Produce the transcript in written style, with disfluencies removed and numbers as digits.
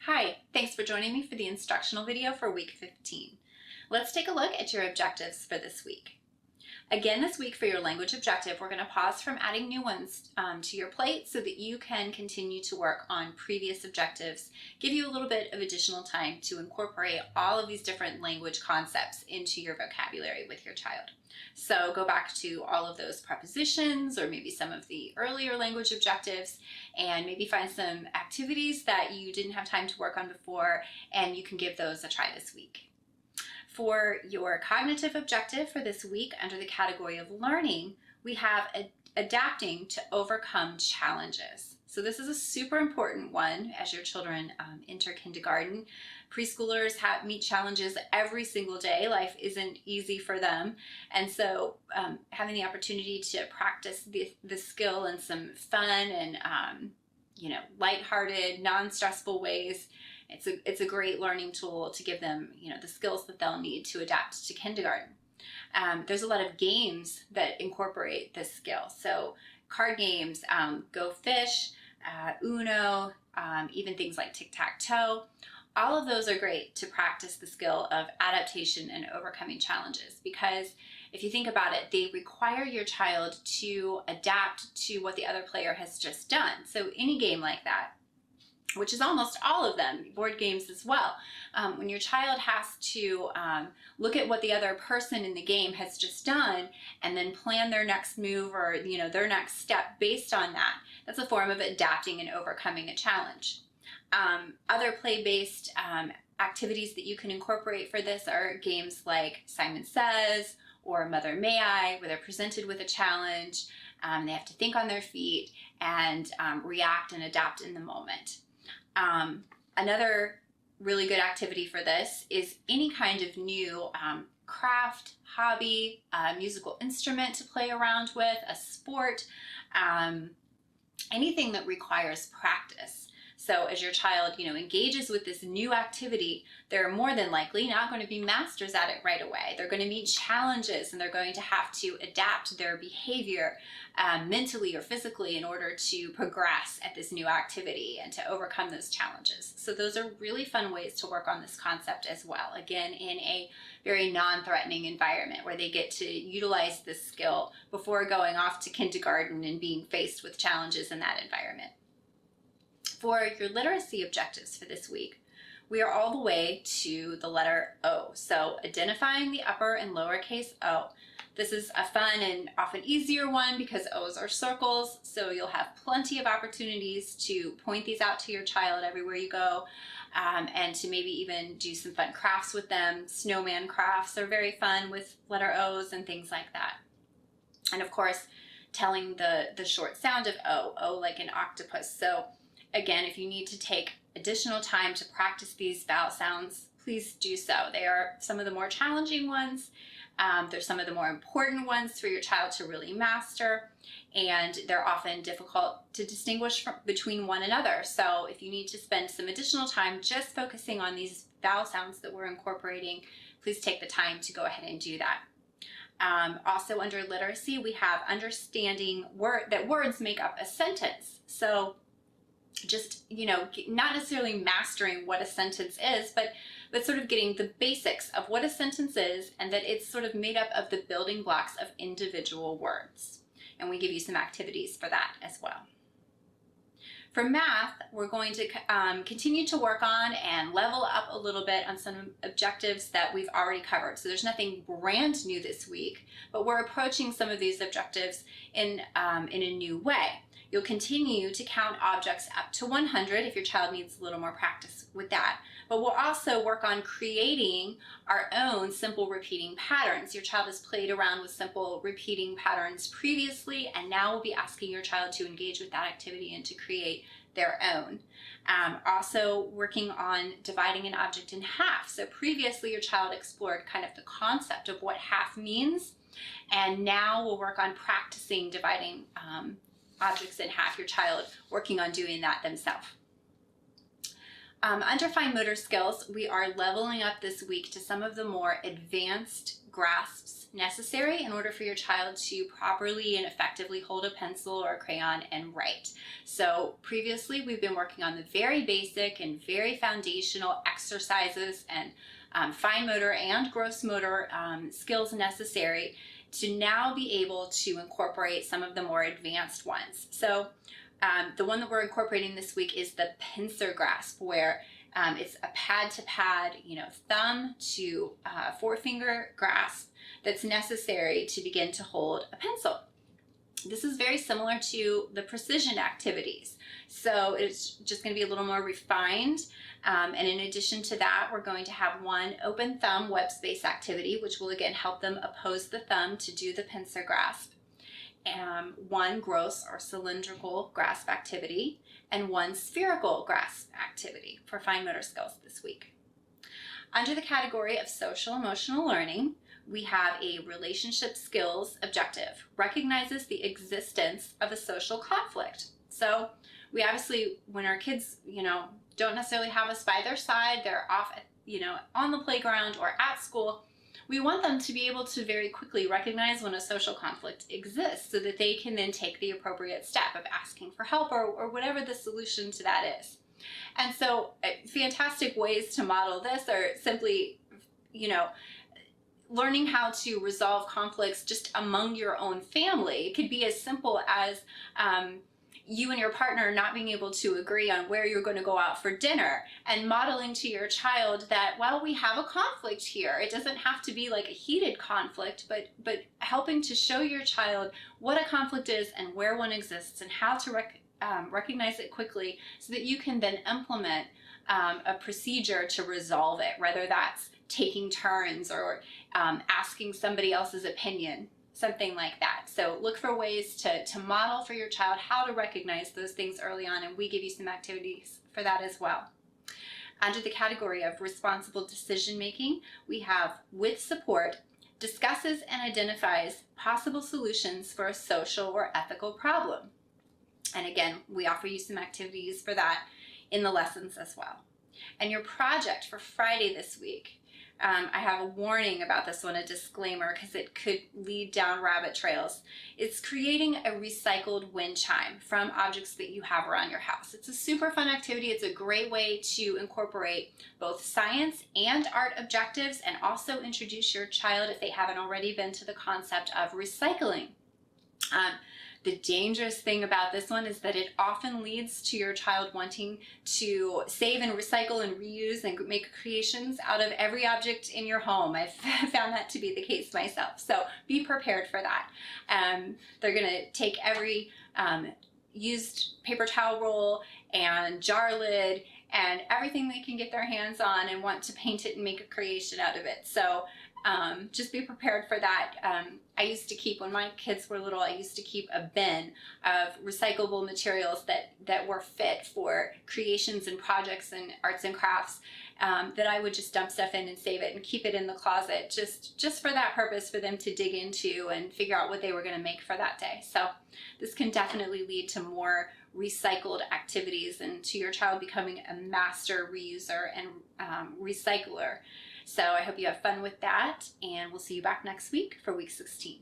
Hi, thanks for joining me for the instructional video for week 15. Let's take a look at your objectives for this week. Again, this week for your language objective, we're going to pause from adding new ones to your plate so that you can continue to work on previous objectives, give you a little bit of additional time to incorporate all of these different language concepts into your vocabulary with your child. So go back to all of those prepositions or maybe some of the earlier language objectives and maybe find some activities that you didn't have time to work on before, and you can give those a try this week. For your cognitive objective for this week, under the category of learning, we have adapting to overcome challenges. So this is a super important one as your children enter kindergarten. Preschoolers meet challenges every single day. Life isn't easy for them. And so having the opportunity to practice the skill in some fun and lighthearted, non-stressful ways, it's a great learning tool to give them, the skills that they'll need to adapt to kindergarten. There's a lot of games that incorporate this skill. So card games, Go Fish, Uno, even things like tic-tac-toe. All of those are great to practice the skill of adaptation and overcoming challenges, because if you think about it, they require your child to adapt to what the other player has just done. So any game like that, which is almost all of them, board games as well. When your child has to look at what the other person in the game has just done and then plan their next move or their next step based on that, that's a form of adapting and overcoming a challenge. Other play-based activities that you can incorporate for this are games like Simon Says or Mother May I, where they're presented with a challenge. They have to think on their feet and react and adapt in the moment. Another really good activity for this is any kind of new craft, hobby, musical instrument to play around with, a sport, anything that requires practice. So as your child, engages with this new activity, they're more than likely not going to be masters at it right away. They're going to meet challenges and they're going to have to adapt their behavior mentally or physically in order to progress at this new activity and to overcome those challenges. So those are really fun ways to work on this concept as well. Again, in a very non-threatening environment where they get to utilize this skill before going off to kindergarten and being faced with challenges in that environment. For your literacy objectives for this week, we are all the way to the letter O. So identifying the upper and lowercase o. This is a fun and often easier one because O's are circles, so you'll have plenty of opportunities to point these out to your child everywhere you go, and to maybe even do some fun crafts with them. Snowman crafts are very fun with letter O's and things like that. And of course, telling the short sound of O like an octopus. So again, if you need to take additional time to practice these vowel sounds, please do so. They are some of the more challenging ones. They're some of the more important ones for your child to really master, and they're often difficult to distinguish between one another. So if you need to spend some additional time just focusing on these vowel sounds that we're incorporating, please take the time to go ahead and do that. Also under literacy, we have understanding that words make up a sentence. So just, not necessarily mastering what a sentence is, but sort of getting the basics of what a sentence is and that it's sort of made up of the building blocks of individual words. And we give you some activities for that as well. For math, we're going to continue to work on and level up a little bit on some objectives that we've already covered. So there's nothing brand new this week, but we're approaching some of these objectives in a new way. You'll continue to count objects up to 100 if your child needs a little more practice with that. But we'll also work on creating our own simple repeating patterns. Your child has played around with simple repeating patterns previously, and now we'll be asking your child to engage with that activity and to create their own. Also working on dividing an object in half. So previously your child explored kind of the concept of what half means, and now we'll work on practicing dividing objects in half, your child working on doing that themselves. Under fine motor skills, we are leveling up this week to some of the more advanced grasps necessary in order for your child to properly and effectively hold a pencil or a crayon and write. So previously we've been working on the very basic and very foundational exercises and fine motor and gross motor skills necessary to now be able to incorporate some of the more advanced ones. So the one that we're incorporating this week is the pincer grasp, where it's a pad to pad, thumb to forefinger grasp that's necessary to begin to hold a pencil. This is very similar to the precision activities. So it's just going to be a little more refined. And in addition to that, we're going to have one open thumb web space activity, which will again help them oppose the thumb to do the pincer grasp. One gross or cylindrical grasp activity, and one spherical grasp activity for fine motor skills this week. Under the category of social emotional learning, we have a relationship skills objective, recognizes the existence of a social conflict. So we obviously, when our kids, don't necessarily have us by their side, they're off, on the playground or at school, we want them to be able to very quickly recognize when a social conflict exists so that they can then take the appropriate step of asking for help or whatever the solution to that is. And so fantastic ways to model this are simply, learning how to resolve conflicts just among your own family. It could be as simple as you and your partner not being able to agree on where you're going to go out for dinner, and modeling to your child that, well, we have a conflict here. It doesn't have to be like a heated conflict, but helping to show your child what a conflict is and where one exists and how to recognize it quickly so that you can then implement a procedure to resolve it, whether that's taking turns or asking somebody else's opinion. Something like that. So look for ways to model for your child how to recognize those things early on, and we give you some activities for that as well. Under the category of responsible decision making, we have with support, discusses and identifies possible solutions for a social or ethical problem. And again, we offer you some activities for that in the lessons as well. And your project for Friday this week, I have a warning about this one, a disclaimer, because it could lead down rabbit trails. It's creating a recycled wind chime from objects that you have around your house. It's a super fun activity. It's a great way to incorporate both science and art objectives, and also introduce your child, if they haven't already, been to the concept of recycling. The dangerous thing about this one is that it often leads to your child wanting to save and recycle and reuse and make creations out of every object in your home. I've found that to be the case myself. So be prepared for that. They're going to take every used paper towel roll and jar lid and everything they can get their hands on and want to paint it and make a creation out of it. So just be prepared for that. I used to keep, when my kids were little, I used to keep a bin of recyclable materials that were fit for creations and projects and arts and crafts, that I would just dump stuff in and save it and keep it in the closet just for that purpose, for them to dig into and figure out what they were going to make for that day. So this can definitely lead to more recycled activities and to your child becoming a master reuser and recycler. So I hope you have fun with that, and we'll see you back next week for week 16.